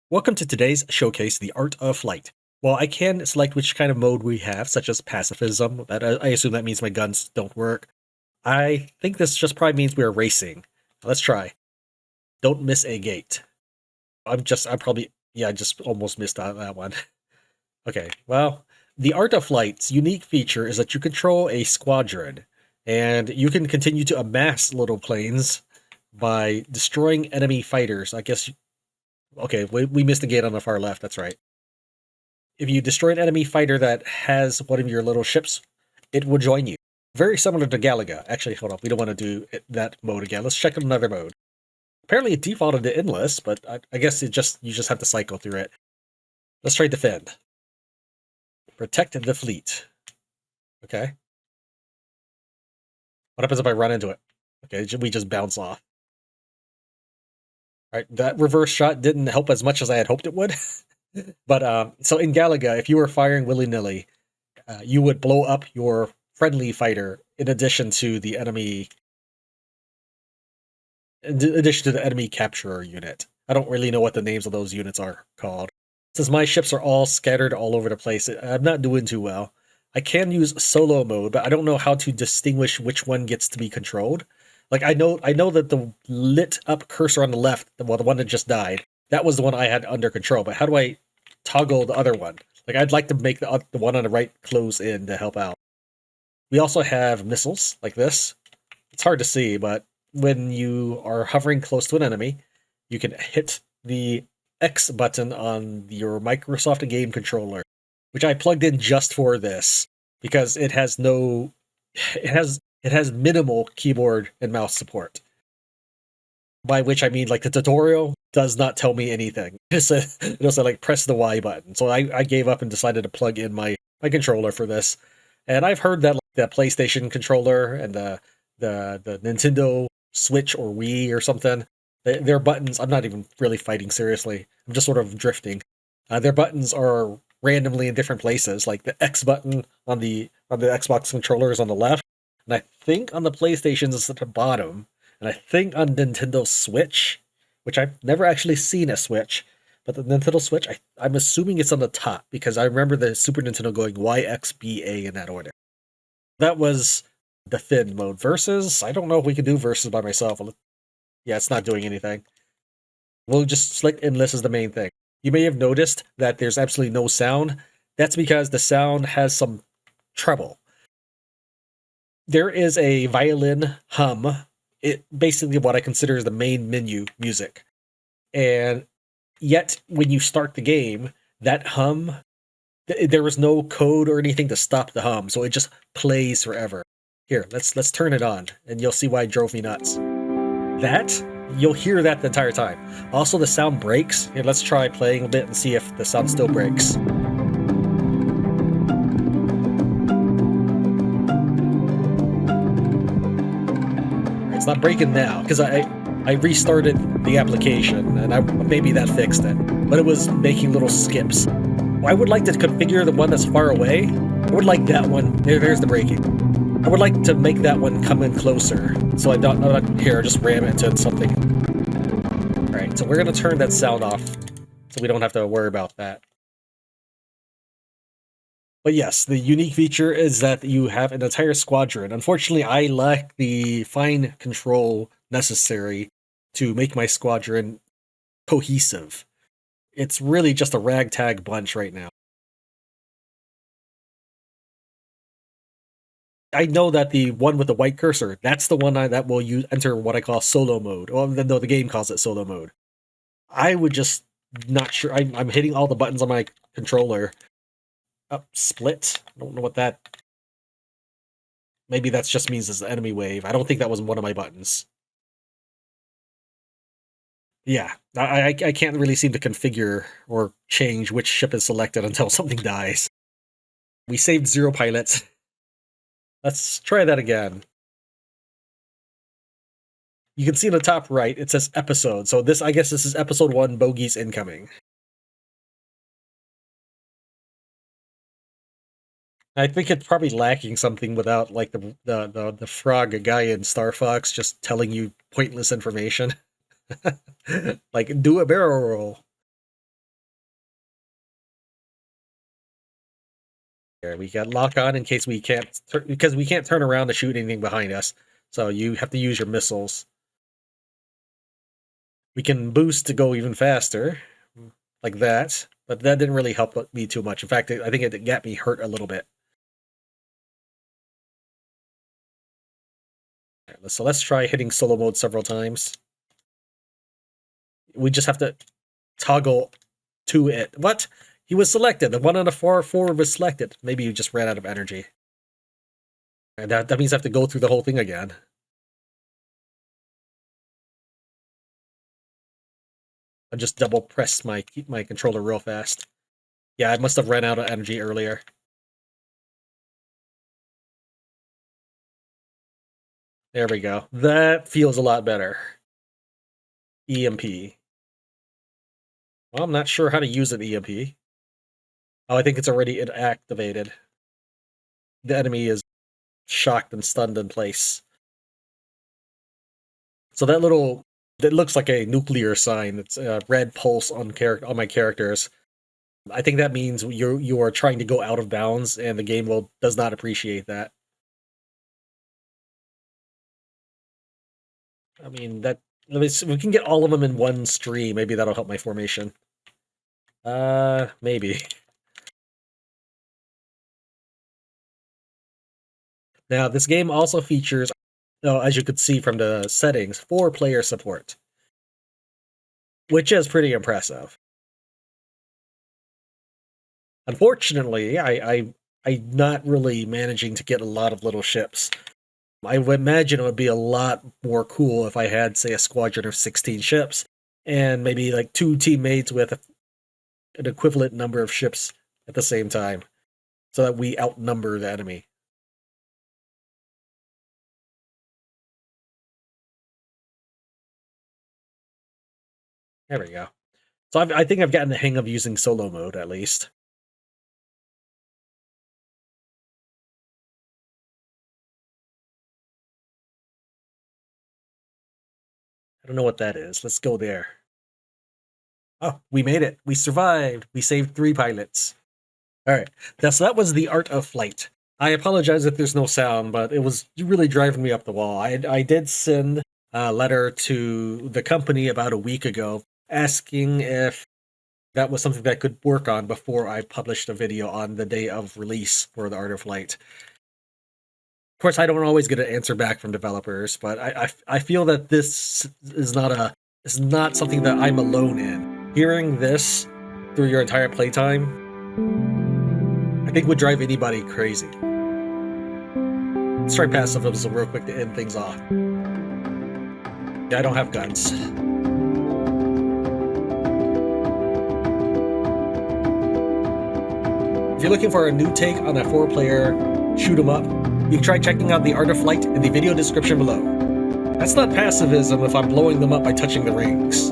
Welcome to today's showcase, The Art of Flight. While I can select which kind of mode we have, such as pacifism, that I assume that means my guns don't work, I think this just probably means we're racing. Let's try. Don't miss a gate. I just almost missed out that one. Okay, well, the Art of Flight's unique feature is that you control a squadron, and you can continue to amass little planes by destroying enemy fighters. Okay, we missed the gate on the far left, that's right. If you destroy an enemy fighter that has one of your little ships, it will join you. Very similar to Galaga. Actually, hold on, we don't want to do that mode again. Let's check another mode. Apparently it defaulted to endless, but I guess you just have to cycle through it. Let's try defend. Protect the fleet. Okay. What happens if I run into it? Okay, we just bounce off. Alright, that reverse shot didn't help as much as I had hoped it would. But, so in Galaga, if you were firing willy-nilly, you would blow up your friendly fighter in addition to the enemy capturer unit. I don't really know what the names of those units are called. Since my ships are all scattered all over the place, I'm not doing too well. I can use solo mode, but I don't know how to distinguish which one gets to be controlled. Like I know that the lit up cursor on the left, the one that just died, that was the one I had under control. But how do I toggle the other one? Like I'd like to make the one on the right close in to help out. We also have missiles like this. It's hard to see, but when you are hovering close to an enemy, you can hit the X button on your Microsoft game controller, which I plugged in just for this because it has minimal keyboard and mouse support. By which I mean, like, the tutorial does not tell me anything. It'll say like press the Y button. So I gave up and decided to plug in my controller for this. And I've heard that like, the PlayStation controller and the Nintendo Switch or Wii or something, their buttons, I'm not even really fighting seriously. I'm just sort of drifting. Their buttons are randomly in different places. Like the X button on the Xbox controller is on the left, and I think on the PlayStation is at the bottom, and I think on Nintendo Switch, which I've never actually seen a Switch, but the Nintendo Switch, I'm assuming it's on the top because I remember the Super Nintendo going Y, X, B, A in that order. That was defend mode. Versus, I don't know if we can do versus by myself. Yeah, it's not doing anything. We'll just select endless as the main thing. You may have noticed that there's absolutely no sound. That's because the sound has some treble. There is a violin hum. It basically what I consider is the main menu music. And yet, when you start the game, that hum, there was no code or anything to stop the hum, so it just plays forever. Here, let's turn it on, and you'll see why it drove me nuts. You'll hear that the entire time. Also, the sound breaks. Here, let's try playing a bit and see if the sound still breaks. It's not breaking now, because I restarted the application, and maybe that fixed it. But it was making little skips. I would like to configure the one that's far away. I would like that one. There's the breaking. I would like to make that one come in closer, so I'm not here, just ram it into something. Alright, so we're going to turn that sound off, so we don't have to worry about that. But yes, the unique feature is that you have an entire squadron. Unfortunately, I lack the fine control necessary to make my squadron cohesive. It's really just a ragtag bunch right now. I know that the one with the white cursor, that's the one that will enter what I call solo mode. Well, no, the game calls it solo mode. I would just not sure. I'm hitting all the buttons on my controller. Split? I don't know what that... Maybe that just means it's the enemy wave. I don't think that was one of my buttons. Yeah, I can't really seem to configure or change which ship is selected until something dies. We saved 0 pilots. Let's try that again. You can see in the top right, it says episode. So I guess this is episode 1, Bogies Incoming. I think it's probably lacking something without like the frog guy in Star Fox just telling you pointless information. Like, do a barrel roll. There, we got lock on in case we can't, because we can't turn around to shoot anything behind us. So you have to use your missiles. We can boost to go even faster, like that. But that didn't really help me too much. In fact, I think it got me hurt a little bit. So let's try hitting solo mode several times. We just have to toggle to it. What? He was selected. The one on the far forward was selected. Maybe you just ran out of energy. And that means I have to go through the whole thing again. I just double press my controller real fast. Yeah, I must have ran out of energy earlier. There we go. That feels a lot better. EMP. Well, I'm not sure how to use an EMP. Oh, I think it's already activated. The enemy is shocked and stunned in place. So that looks like a nuclear sign. It's a red pulse on my characters. I think that means you are trying to go out of bounds, and the game does not appreciate that. I mean, we can get all of them in one stream. Maybe that'll help my formation. Maybe. Now, this game also features, as you could see from the settings, 4-player support, which is pretty impressive. Unfortunately, I'm not really managing to get a lot of little ships. I would imagine it would be a lot more cool if I had, say, a squadron of 16 ships, and maybe like 2 teammates with an equivalent number of ships at the same time, so that we outnumber the enemy. There we go. So I think I've gotten the hang of using solo mode, at least. I don't know what that is. Let's go there. Oh, we made it. We survived. We saved 3 pilots. All right. So that was The Art of Flight. I apologize if there's no sound, but it was really driving me up the wall. I did send a letter to the company about a week ago asking if that was something that I could work on before I published a video on the day of release for The Art of Flight. Of course, I don't always get an answer back from developers, but I feel that this is not something that I'm alone in. Hearing this through your entire playtime, I think would drive anybody crazy. Let's try pacifism real quick to end things off. Yeah, I don't have guns. If you're looking for a new take on a 4-player shoot 'em up, you can try checking out The Art of Flight in the video description below. That's not pacifism if I'm blowing them up by touching the rings.